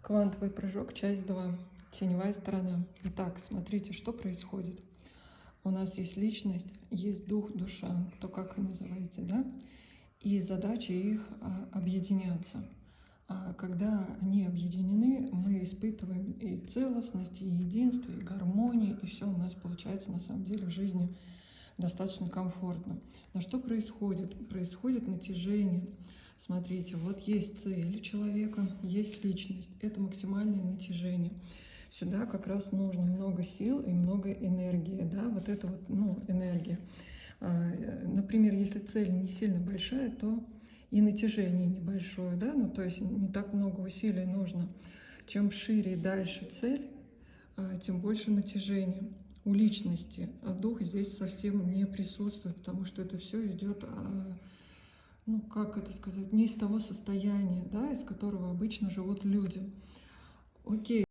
Квантовый прыжок, часть 2. Теневая сторона. Итак, смотрите, что происходит. У нас есть личность, есть дух, душа, кто как и называете, да? И задача их объединяться. Когда они объединены, мы испытываем и целостность, и единство, и гармонию, и все у нас получается на самом деле в жизни достаточно комфортно. Но что происходит? Происходит натяжение. Смотрите, вот есть цель у человека, есть личность. Это максимальное натяжение. Сюда как раз нужно много сил и много энергии. Да? Вот это вот, энергия. Например, если цель не сильно большая, то и натяжение небольшое. Да? То есть не так много усилий нужно. Чем шире и дальше цель, тем больше натяжения у личности, а дух здесь совсем не присутствует, потому что это все идет, как это сказать, не из того состояния, да, из которого обычно живут люди. Окей.